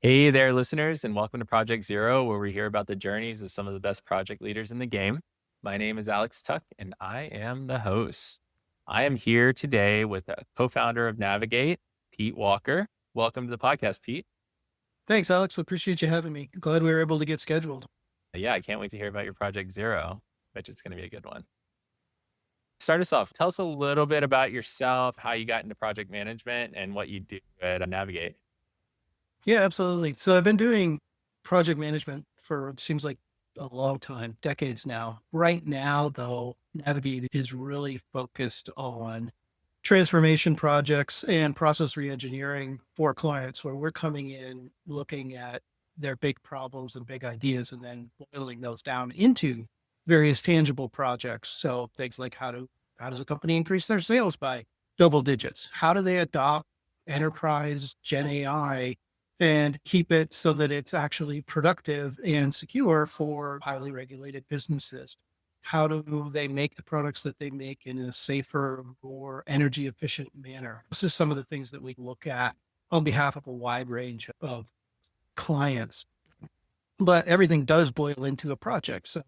Hey there, listeners, and welcome to Project Zero, where we hear about the journeys of some of the best project leaders in the game. My name is Alex Tuck, and I am the host. I am here today with a co-founder of Navigate, Pete Walker. Welcome to the podcast, Pete. Thanks, Alex. We appreciate you having me. Glad we were able to get scheduled. Yeah, I can't wait to hear about your Project Zero, which is going to be a good one. Start us off. Tell us a little bit about yourself, how you got into project management, and what you do at Navigate. Yeah, absolutely. So I've been doing project management for it seems like a long time, decades now. Right now, though, Navigate is really focused on transformation projects and process reengineering for clients where we're coming in looking at their big problems and big ideas and then boiling those down into various tangible projects. So things like how does a company increase their sales by double digits? How do they adopt enterprise Gen AI and keep it so that it's actually productive and secure for highly regulated businesses? How do they make the products that they make in a safer, more energy efficient manner? This is some of the things that we look at on behalf of a wide range of clients. But everything does boil into a project. So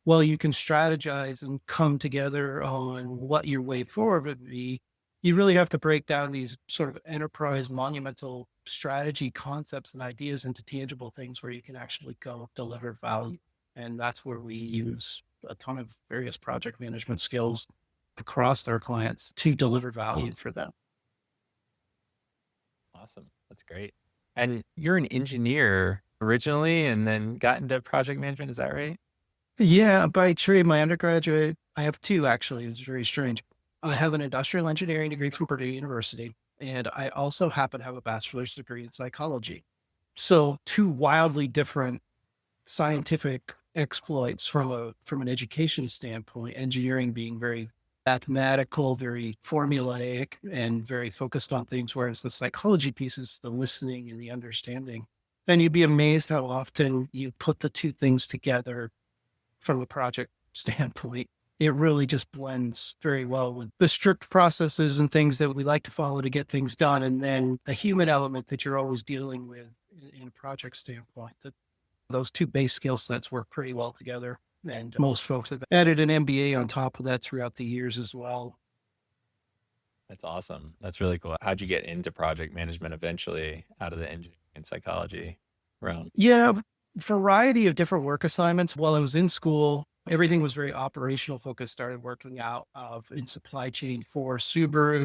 while you can strategize and come together on what your way forward would be, you really have to break down these sort of enterprise monumental strategy concepts and ideas into tangible things where you can actually go deliver value. And that's where we use a ton of various project management skills across our clients to deliver value for them. Awesome. That's great. And you're an engineer originally and then got into project management. Is that right? Yeah, by trade, my undergraduate, I have two actually. It's very strange. I have an industrial engineering degree from Purdue University, and I also happen to have a bachelor's degree in psychology. So two wildly different scientific exploits from an education standpoint, engineering being very mathematical, very formulaic, and very focused on things, whereas the psychology piece is the listening and the understanding. And you'd be amazed how often you put the two things together from a project standpoint. It really just blends very well with the strict processes and things that we like to follow to get things done. And then the human element that you're always dealing with in a project standpoint. That those two base skill sets work pretty well together. And most folks have added an MBA on top of that throughout the years as well. That's awesome. That's really cool. How'd you get into project management eventually out of the engineering and psychology realm? Yeah, variety of different work assignments. While I was in school, everything was very operational focused. Started working out of in supply chain for Subaru,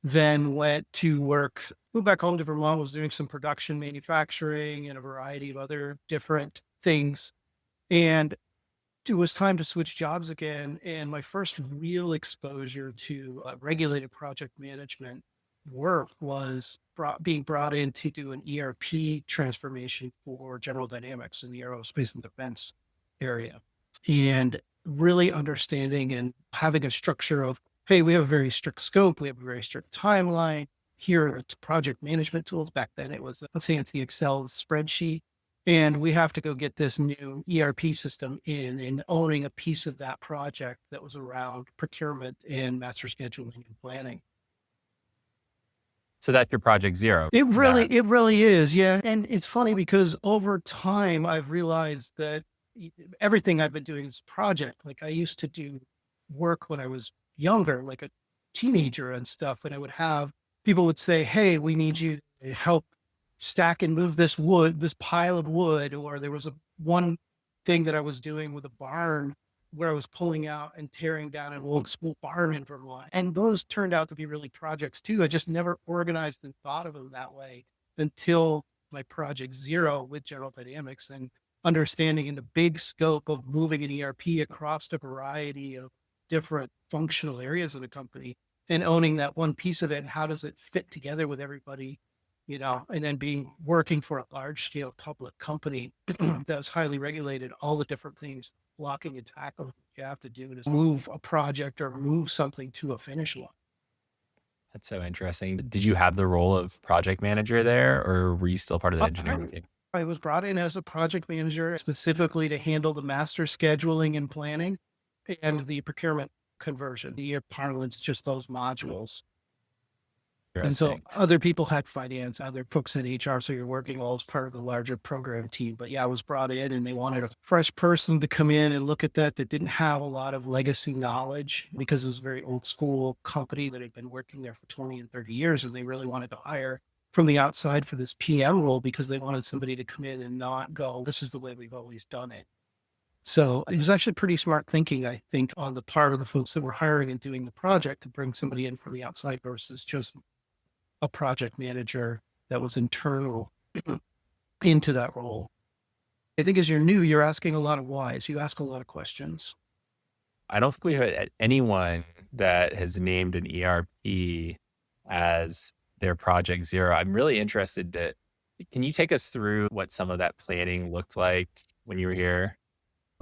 then went to work, moved back home to Vermont, was doing some production manufacturing and a variety of other different things. And it was time to switch jobs again. And my first real exposure to regulated project management work was being brought in to do an ERP transformation for General Dynamics in the aerospace and defense area. And really understanding and having a structure of, hey, we have a very strict scope, we have a very strict timeline. Here are the project management tools. Back then it was a fancy Excel spreadsheet. And we have to go get this new ERP system in and owning a piece of that project that was around procurement and master scheduling and planning. So that's your project zero. It Is that really, it really is. Yeah. And it's funny because over time I've realized that everything I've been doing is project. Like I used to do work when I was younger, like a teenager and stuff. And I would have people would say, hey, we need you to help stack and move this wood, this pile of wood. Or there was one thing that I was doing with a barn where I was pulling out and tearing down an old school barn in Vermont. And those turned out to be really projects too. I just never organized and thought of them that way until my project zero with General Dynamics and understanding in the big scope of moving an ERP across a variety of different functional areas of the company and owning that one piece of it. And how does it fit together with everybody, and then being working for a large scale public company that's highly regulated, all the different things, blocking and tackling you have to do to move a project or move something to a finish line. That's so interesting. Did you have the role of project manager there, or were you still part of the I, engineering team? I was brought in as a project manager specifically to handle the master scheduling and planning and the procurement conversion. The parlance, just those modules. And so Interesting. other people had finance, other folks had HR. So you're working all as part of the larger program team. But yeah, I was brought in and they wanted a fresh person to come in and look at that didn't have a lot of legacy knowledge because it was a very old school company that had been working there for 20 and 30 years. And they really wanted to hire from the outside for this PM role because they wanted somebody to come in and not go, this is the way we've always done it. So it was actually pretty smart thinking, I think, on the part of the folks that were hiring and doing the project to bring somebody in from the outside versus just a project manager that was internal into that role. I think as you're new, you're asking a lot of whys. You ask a lot of questions. I don't think we've had anyone that has named an ERP as their project zero. I'm really interested can you take us through what some of that planning looked like when you were here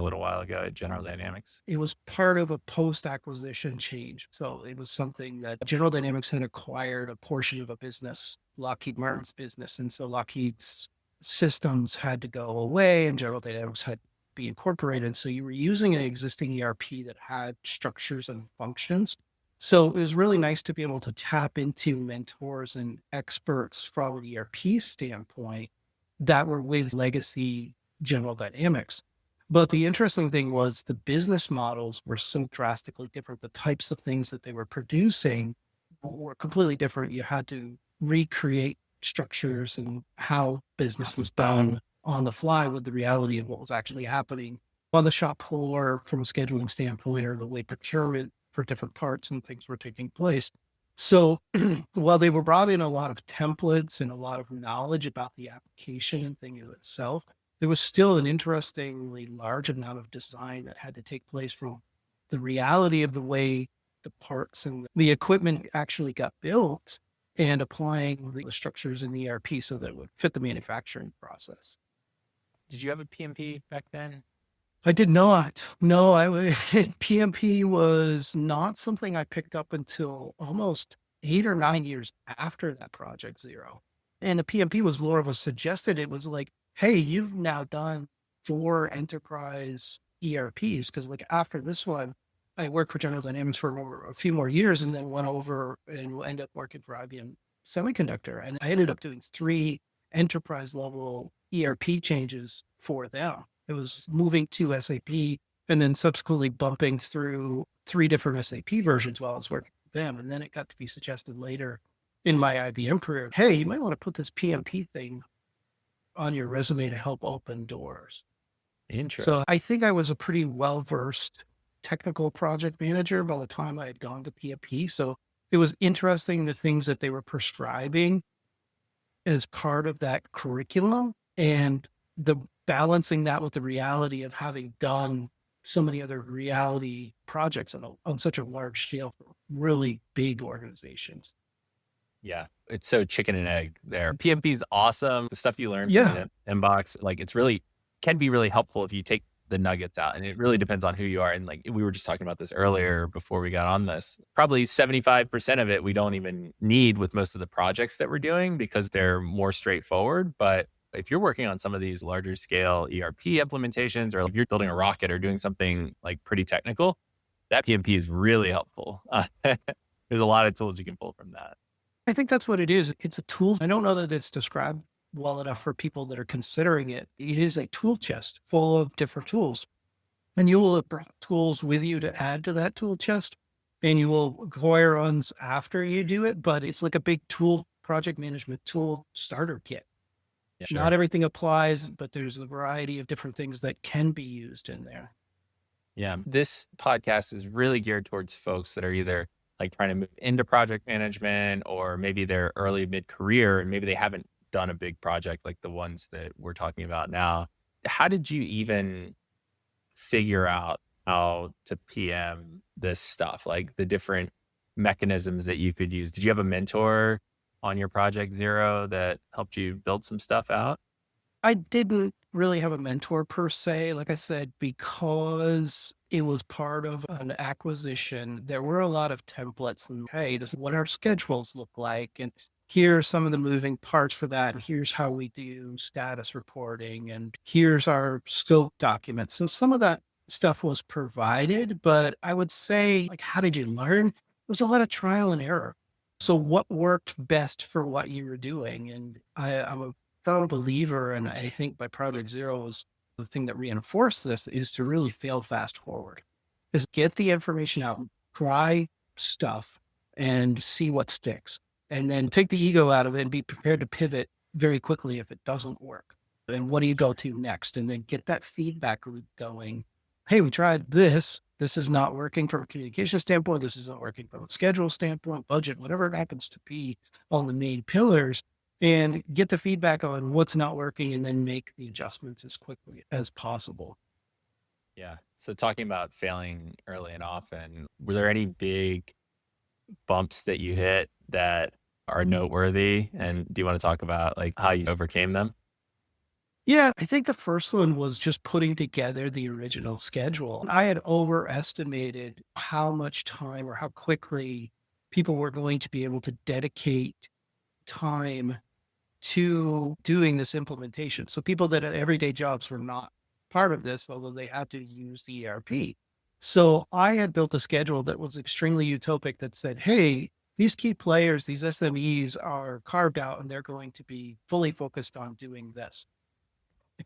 a little while ago at General Dynamics? It was part of a post-acquisition change. So it was something that General Dynamics had acquired a portion of a business, Lockheed Martin's business. And so Lockheed's systems had to go away and General Dynamics had to be incorporated. So you were using an existing ERP that had structures and functions. So it was really nice to be able to tap into mentors and experts from an ERP standpoint that were with legacy General Dynamics. But the interesting thing was the business models were so drastically different. The types of things that they were producing were completely different. You had to recreate structures and how business was done on the fly with the reality of what was actually happening on the shop floor from a scheduling standpoint or the way procurement for different parts and things were taking place. So while they were brought in a lot of templates and a lot of knowledge about the application and thing in itself, there was still an interestingly large amount of design that had to take place from the reality of the way the parts and the equipment actually got built and applying the structures in the ERP so that it would fit the manufacturing process. Did you have a PMP back then? I did not. No, PMP was not something I picked up until almost 8 or 9 years after that Project Zero. And the PMP was more of a suggested. It was like, hey, you've now done 4 enterprise ERPs. Cause like after this one, I worked for General Dynamics for a few more years and then went over and ended up working for IBM Semiconductor. And I ended up doing 3 enterprise level ERP changes for them. It was moving to SAP and then subsequently bumping through 3 different SAP versions while I was working with them. And then it got to be suggested later in my IBM career, hey, you might want to put this PMP thing on your resume to help open doors. So Interesting. I think I was a pretty well-versed technical project manager by the time I had gone to PMP. So it was interesting the things that they were prescribing as part of that curriculum and the balancing that with the reality of having done so many other reality projects on such a large scale for really big organizations. Yeah. It's so chicken and egg there. PMP is awesome. The stuff you learn from Yeah. the inbox, like it's really can be really helpful if you take the nuggets out. And it really depends on who you are. And like we were just talking about this earlier before we got on this. Probably 75% of it we don't even need with most of the projects that we're doing because they're more straightforward. But if you're working on some of these larger scale ERP implementations, or if you're building a rocket or doing something like pretty technical, that PMP is really helpful. There's a lot of tools you can pull from that. I think that's what it is. It's a tool. I don't know that it's described well enough for people that are considering it. It is a tool chest full of different tools. And you will have brought tools with you to add to that tool chest. And you will acquire ones after you do it. But it's like a big tool, project management tool starter kit. Yeah, Not sure. everything applies, but there's a variety of different things that can be used in there. Yeah. This podcast is really geared towards folks that are either like trying to move into project management or maybe they're early mid career and maybe they haven't done a big project like the ones that we're talking about now. How did you even figure out how to PM this stuff, like the different mechanisms that you could use? Did you have a mentor on your project zero that helped you build some stuff out? I didn't really have a mentor per se, like I said, because it was part of an acquisition. There were a lot of templates and, hey, this is what our schedules look like. And here are some of the moving parts for that. And here's how we do status reporting. And here's our scope documents. So some of that stuff was provided, but I would say, like, how did you learn? It was a lot of trial and error. So what worked best for what you were doing? And I'm a firm believer, and I think by Project Zero is the thing that reinforced this is to really fail fast forward. Is get the information out, try stuff and see what sticks. And then take the ego out of it and be prepared to pivot very quickly if it doesn't work. And what do you go to next? And then get that feedback loop going. Hey, we tried this. This is not working from a communication standpoint. This isn't working from a schedule standpoint, budget, whatever it happens to be on the main pillars, and get the feedback on what's not working and then make the adjustments as quickly as possible. Yeah. So talking about failing early and often, were there any big bumps that you hit that are noteworthy? And do you want to talk about like how you overcame them? Yeah, I think the first one was just putting together the original schedule. I had overestimated how much time or how quickly people were going to be able to dedicate time to doing this implementation. So people that had everyday jobs were not part of this, although they had to use the ERP. So I had built a schedule that was extremely utopic that said, hey, these key players, these SMEs are carved out and they're going to be fully focused on doing this.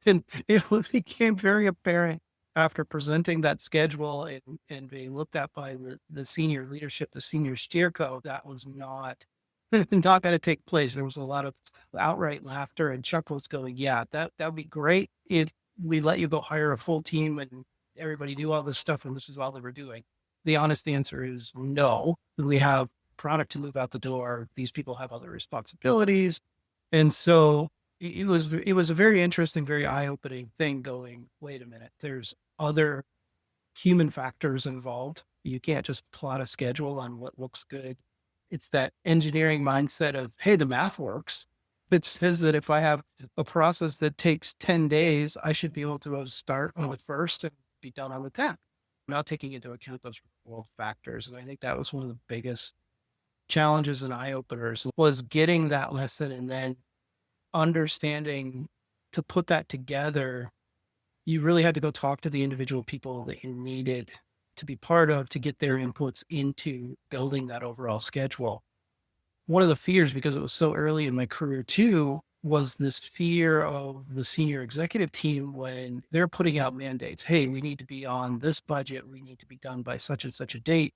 And it became very apparent after presenting that schedule and being looked at by the senior leadership, the senior steerco, that was not not going to take place. There was a lot of outright laughter and chuckles going, yeah, that would be great if we let you go hire a full team and everybody do all this stuff and this is all they were doing. The honest answer is no. We have product to move out the door. These people have other responsibilities. And so it was a very interesting, very eye-opening thing going, wait a minute, there's other human factors involved. You can't just plot a schedule on what looks good. It's that engineering mindset of, hey, the math works. It says that if I have a process that takes 10 days, I should be able to start on the first and be done on the 10th, not taking into account those world factors. And I think that was one of the biggest challenges and eye openers was getting that lesson and then understanding to put that together. You really had to go talk to the individual people that you needed to be part of to get their inputs into building that overall schedule. One of the fears, because it was so early in my career too, was this fear of the senior executive team when they're putting out mandates. Hey, we need to be on this budget. We need to be done by such and such a date.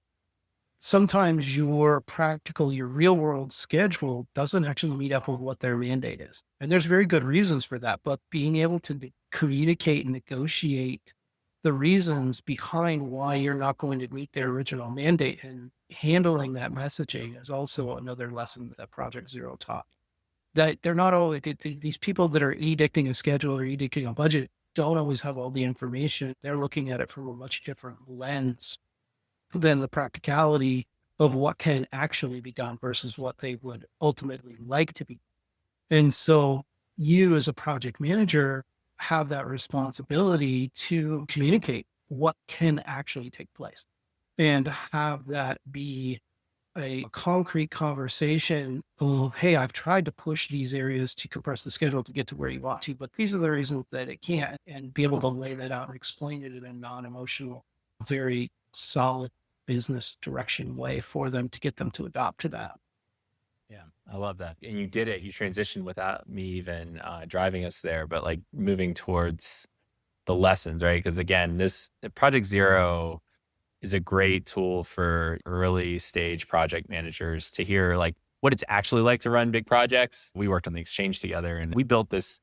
Sometimes your real world schedule doesn't actually meet up with what their mandate is. And there's very good reasons for that, but being able to communicate and negotiate the reasons behind why you're not going to meet their original mandate and handling that messaging is also another lesson that Project Zero taught. That they're not all these people that are edicting a schedule or edicting a budget don't always have all the information. They're looking at it from a much different lens than the practicality of what can actually be done versus what they would ultimately like to be. And so you as a project manager have that responsibility to communicate what can actually take place and have that be a concrete conversation of, hey, I've tried to push these areas to compress the schedule to get to where you want to, but these are the reasons that it can't, and be able to lay that out and explain it in a non-emotional, very solid business direction way for them to get them to adopt to that. Yeah, I love that. And you did it. You transitioned without me even driving us there, but like moving towards the lessons, right? Because again, this Project Zero is a great tool for early stage project managers to hear like what it's actually like to run big projects. We worked on the exchange together and we built this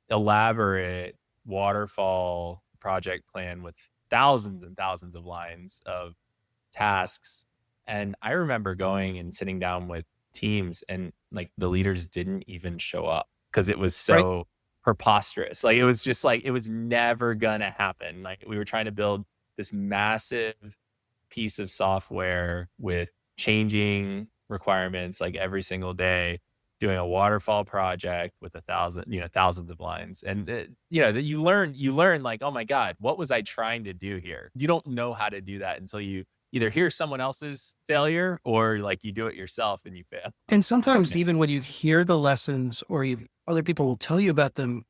elaborate waterfall project plan with thousands and thousands of lines of tasks. And I remember going and sitting down with teams and like the leaders didn't even show up because it was Right. so preposterous. Like it was just like it was never gonna happen. Like we were trying to build this massive piece of software with changing requirements like every single day, doing a waterfall project with thousands of lines. And that you learn like, oh my God, what was I trying to do here? You don't know how to do that until you either hear someone else's failure or like you do it yourself and you fail. And sometimes Yeah. even when you hear the lessons or other people will tell you about them,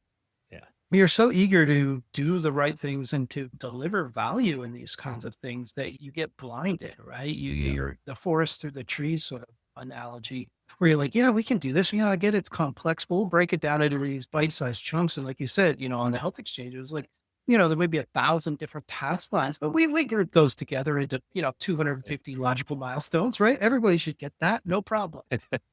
Yeah. you're so eager to do the right things and to deliver value in these kinds of things that you get blinded, right? Yeah. You're the forest through the trees sort of analogy where you're like, yeah, we can do this. Yeah, I get it's complex, but we'll break it down into these bite-sized chunks. And like you said, on the health exchange, it was like, there may be 1,000 different task lines, but we group those together into, 250 logical milestones, right? Everybody should get that. No problem.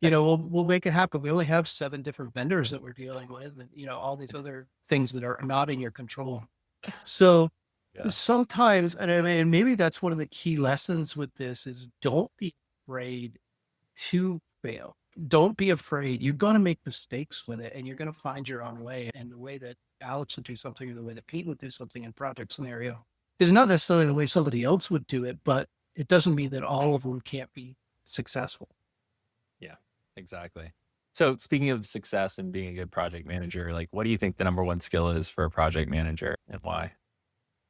We'll make it happen. We only have 7 different vendors that we're dealing with and, all these other things that are not in your control. So Yeah. sometimes, and I mean, maybe that's one of the key lessons with this is don't be afraid to fail. Don't be afraid. You're going to make mistakes with it and you're going to find your own way. And the way that Alex would do something or the way that Pete would do something in project scenario is not necessarily the way somebody else would do it, but it doesn't mean that all of them can't be successful. Yeah, exactly. So speaking of success and being a good project manager, like what do you think the number one skill is for a project manager and why?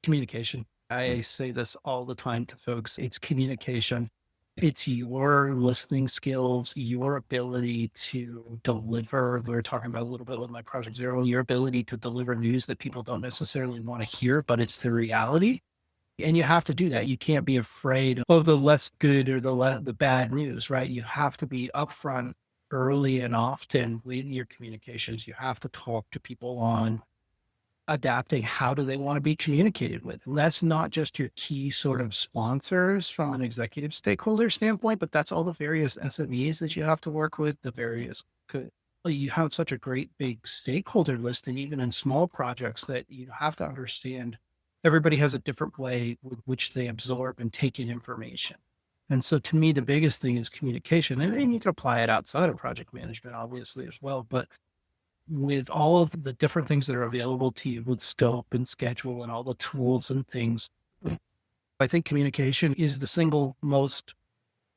Communication. I say this all the time to folks. It's communication. It's your listening skills, your ability to deliver. We were talking about a little bit with my Project Zero, your ability to deliver news that people don't necessarily want to hear, but it's the reality. And you have to do that. You can't be afraid of the less good or the bad news, right? You have to be upfront early and often with your communications. You have to talk to people on adapting how do they want to be communicated with. And that's not just your key sort of sponsors from an executive stakeholder standpoint, but that's all the various SMEs that you have to work with, the various you have such a great big stakeholder list, and even in small projects that you have to understand everybody has a different way with which they absorb and take in information. And so to me, the biggest thing is communication. And you can apply it outside of project management, obviously, as well. But with all of the different things that are available to you with scope and schedule and all the tools and things, I think communication is the single most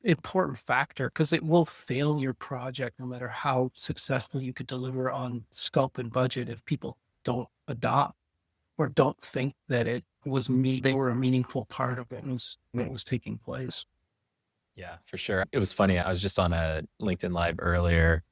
important factor because it will fail your project no matter how successful you could deliver on scope and budget if people don't adopt or don't think that it was they were a meaningful part of what was taking place. Yeah, for sure. It was funny. I was just on a LinkedIn Live earlier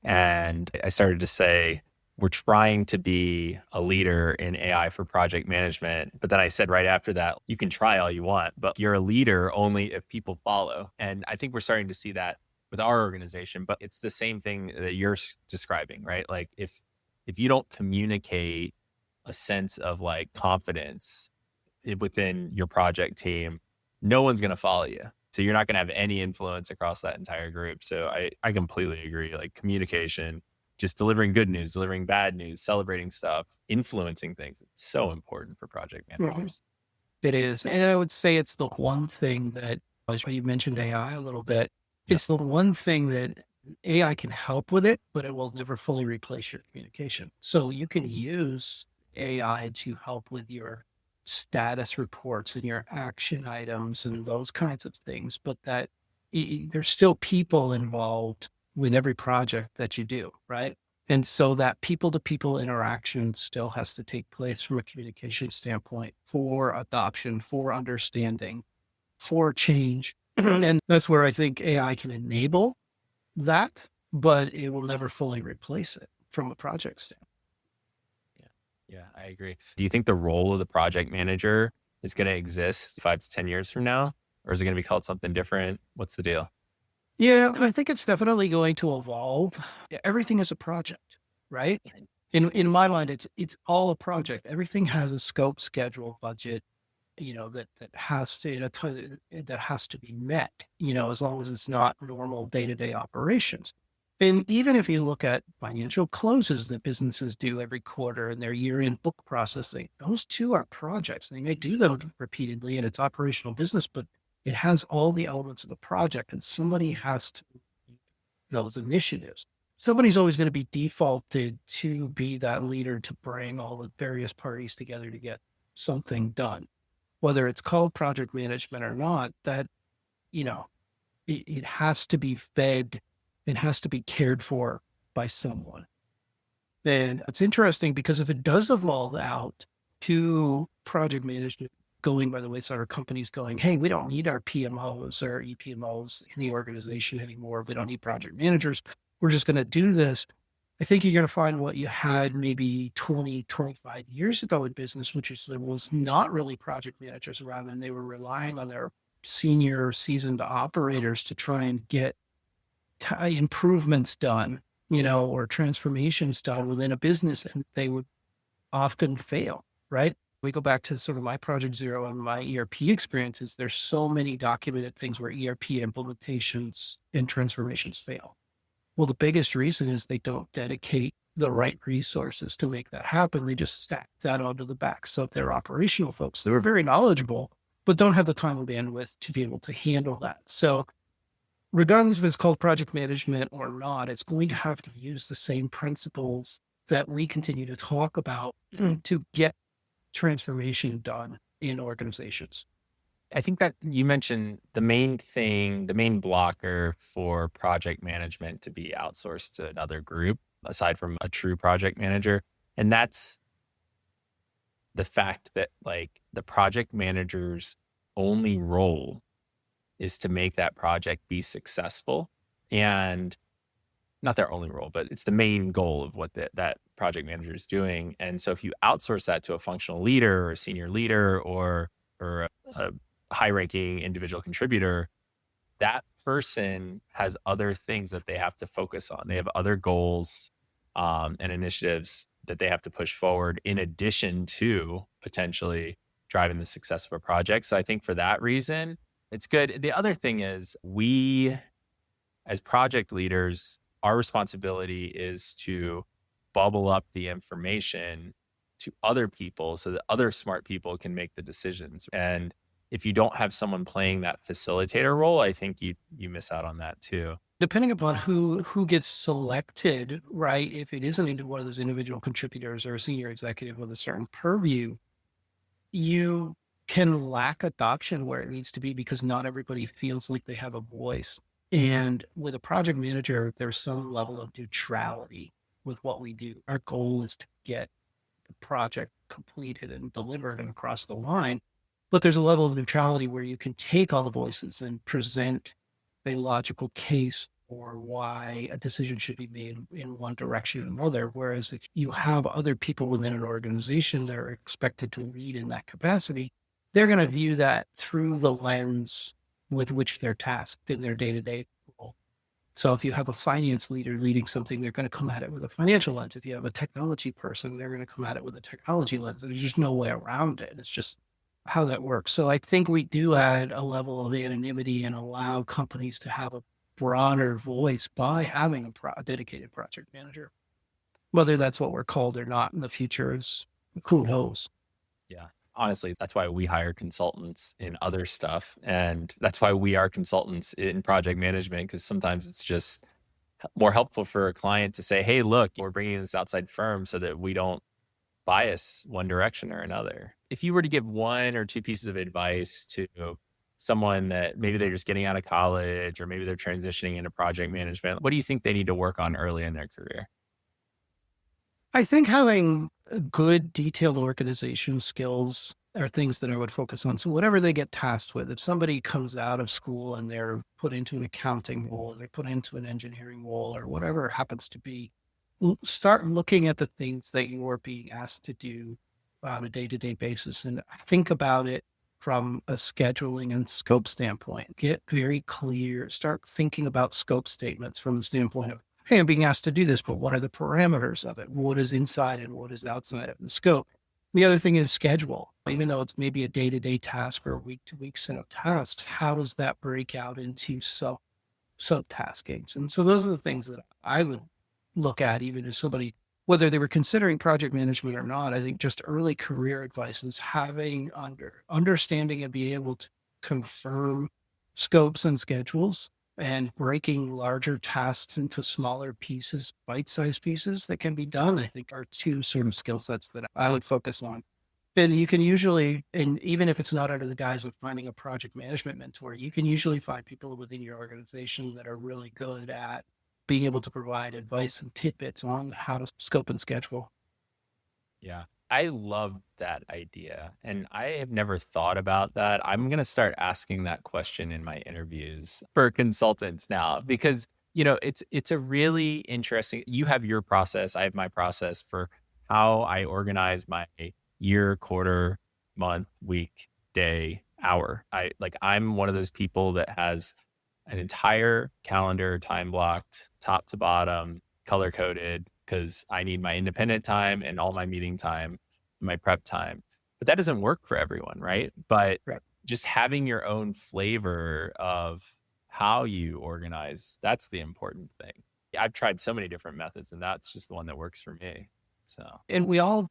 and I started to say, we're trying to be a leader in AI for project management. But then I said right after that, you can try all you want, but you're a leader only if people follow. And I think we're starting to see that with our organization, but it's the same thing that you're describing, right? Like if you don't communicate a sense of like confidence within your project team, no one's going to follow you. So you're not going to have any influence across that entire group. So I completely agree. Like communication, just delivering good news, delivering bad news, celebrating stuff, influencing things. It's so important for project managers. It is. And I would say it's the one thing that, as you mentioned AI a little bit, Yep. it's the one thing that AI can help with it, but it will never fully replace your communication. So you can use AI to help with your status reports and your action items and those kinds of things, but that there's still people involved with every project that you do, right? And so that people to people interaction still has to take place from a communication standpoint for adoption, for understanding, for change. And that's where I think AI can enable that, but it will never fully replace it from a project standpoint. Yeah, I agree. Do you think the role of the project manager is going to exist 5 to 10 years from now? Or is it going to be called something different? What's the deal? Yeah, I think it's definitely going to evolve. Everything is a project, right? In my mind, it's all a project. Everything has a scope, schedule, budget, that has to that has to be met, as long as it's not normal day-to-day operations. And even if you look at financial closes that businesses do every quarter and their year-end book processing, those two are projects. They may do them repeatedly in its operational business, but it has all the elements of the project and somebody has to lead those initiatives. Somebody's always going to be defaulted to be that leader to bring all the various parties together to get something done. Whether it's called project management or not, that, you know, it has to be fed, it has to be cared for by someone. And it's interesting because if it does evolve out to project management going by the wayside, or companies going, hey, we don't need our PMOs or EPMOs in the organization anymore. We don't need project managers. We're just going to do this. I think you're going to find what you had maybe 20, 25 years ago in business, which is there was not really project managers around and they were relying on their senior seasoned operators to try and get improvements done, or transformations done within a business, and they would often fail, right? We go back to sort of my Project Zero and my ERP experiences. There's so many documented things where ERP implementations and transformations fail. Well, the biggest reason is they don't dedicate the right resources to make that happen. They just stack that onto the backs of their operational folks. They were very knowledgeable, but don't have the time and bandwidth to be able to handle that. So regardless if it's called project management or not, it's going to have to use the same principles that we continue to talk about to get transformation done in organizations. I think that you mentioned the main thing, the main blocker for project management to be outsourced to another group, aside from a true project manager. And that's the fact that like the project manager's only role is to make that project be successful. And not their only role, but it's the main goal of what that project manager is doing. And so if you outsource that to a functional leader or a senior leader or a high ranking individual contributor, that person has other things that they have to focus on. They have other goals and initiatives that they have to push forward in addition to potentially driving the success of a project. So I think for that reason, it's good. The other thing is we, as project leaders, our responsibility is to bubble up the information to other people so that other smart people can make the decisions. And if you don't have someone playing that facilitator role, I think you miss out on that too. Depending upon who gets selected, right? If it isn't into one of those individual contributors or a senior executive with a certain purview, you can lack adoption where it needs to be because not everybody feels like they have a voice. And with a project manager, there's some level of neutrality with what we do. Our goal is to get the project completed and delivered and across the line. But there's a level of neutrality where you can take all the voices and present a logical case for why a decision should be made in one direction or another. Whereas if you have other people within an organization that are expected to lead in that capacity, they're going to view that through the lens with which they're tasked in their day-to-day role. So if you have a finance leader leading something, they're going to come at it with a financial lens. If you have a technology person, they're going to come at it with a technology lens. There's just no way around it. It's just how that works. So I think we do add a level of anonymity and allow companies to have a broader voice by having a dedicated project manager. Whether that's what we're called or not in the future is who knows. Yeah. Honestly, that's why we hire consultants in other stuff. And that's why we are consultants in project management, because sometimes it's just more helpful for a client to say, hey, look, we're bringing in this outside firm so that we don't bias one direction or another. If you were to give one or two pieces of advice to someone that maybe they're just getting out of college or maybe they're transitioning into project management, what do you think they need to work on early in their career? I think having good detailed organization skills are things that I would focus on. So whatever they get tasked with, if somebody comes out of school and they're put into an accounting role, or they're put into an engineering role, or whatever it happens to be, start looking at the things that you are being asked to do on a day-to-day basis and think about it from a scheduling and scope standpoint. Get very clear. Start thinking about scope statements from the standpoint of, hey, I'm being asked to do this, but what are the parameters of it? What is inside and what is outside of the scope? The other thing is schedule. Even though it's maybe a day-to-day task or a week-to-week set of tasks, how does that break out into sub-taskings? And so those are the things that I would look at, even as somebody, whether they were considering project management or not. I think just early career advice is having understanding and being able to confirm scopes and schedules and breaking larger tasks into smaller pieces, bite-sized pieces that can be done, I think are two sort of skill sets that I would focus on. And you can usually, and even if it's not under the guise of finding a project management mentor, you can usually find people within your organization that are really good at being able to provide advice and tidbits on how to scope and schedule. Yeah. I love that idea. And I have never thought about that. I'm going to start asking that question in my interviews for consultants now because, it's a really interesting, you have your process. I have my process for how I organize my year, quarter, month, week, day, hour. I'm one of those people that has an entire calendar time blocked, top to bottom, color coded, because I need my independent time and all my meeting time, my prep time. But that doesn't work for everyone, right? But Right. just having your own flavor of how you organize, that's the important thing. I've tried so many different methods, and that's just the one that works for me. So, And we all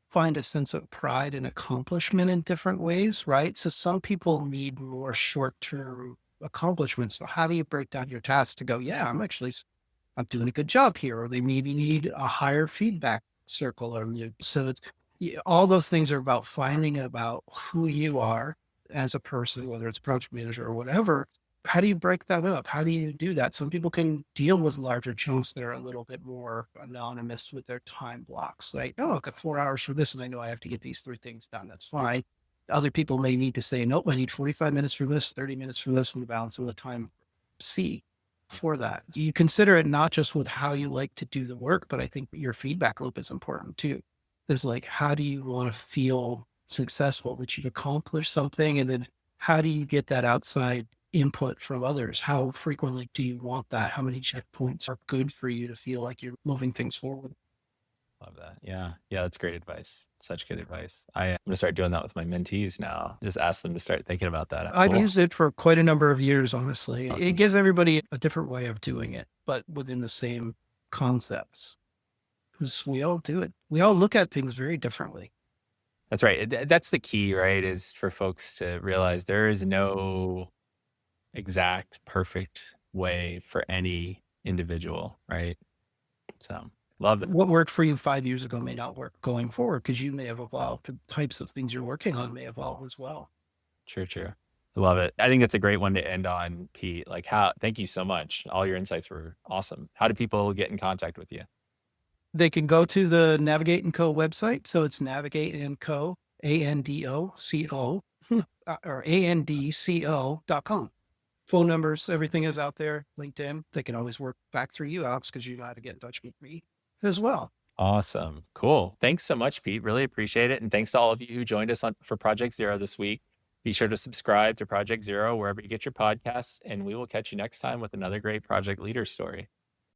find a sense of pride and accomplishment in different ways, right? So some people need more short-term accomplishments. So how do you break down your tasks to go, yeah, I'm doing a good job here, or they maybe need a higher feedback circle or you. So it's yeah, all those things are about finding about who you are as a person, whether it's project manager or whatever. How do you break that up? How do you do that? Some people can deal with larger chunks that are a little bit more anonymous with their time blocks. Like, oh, I've got 4 hours for this, and I know I have to get these three things done. That's fine. Other people may need to say, nope, I need 45 minutes for this, 30 minutes for this, and the balance of the time C for that. You consider it not just with how you like to do the work, but I think your feedback loop is important too. Is like, how do you want to feel successful that you've accomplished something? And then how do you get that outside input from others? How frequently do you want that? How many checkpoints are good for you to feel like you're moving things forward? love that. Yeah. Yeah. That's great advice. Such good advice. I'm going to start doing that with my mentees now. Just ask them to start thinking about that. I've Cool. used it for quite a number of years, honestly. It Awesome. gives everybody a different way of doing it, but within the same concepts. Because we all do it. We all look at things very differently. That's right. That's the key, right? Is for folks to realize there is no exact perfect way for any individual, right? So love it. What worked for you 5 years ago may not work going forward because you may have evolved. The types of things you're working on may evolve as well. True, true. Love it. I think that's a great one to end on, Pete. Like thank you so much. All your insights were awesome. How do people get in contact with you? They can go to the Navigate and Co website. So it's Navigate and Co, ANDOCO, or ANDCO.com. Phone numbers, everything is out there. LinkedIn. They can always work back through you, Alex, because you know how to get in touch with me as well. Awesome. Cool. Thanks so much, Pete. Really appreciate it. And thanks to all of you who joined us for Project Zero this week. Be sure to subscribe to Project Zero wherever you get your podcasts, and we will catch you next time with another great project leader story.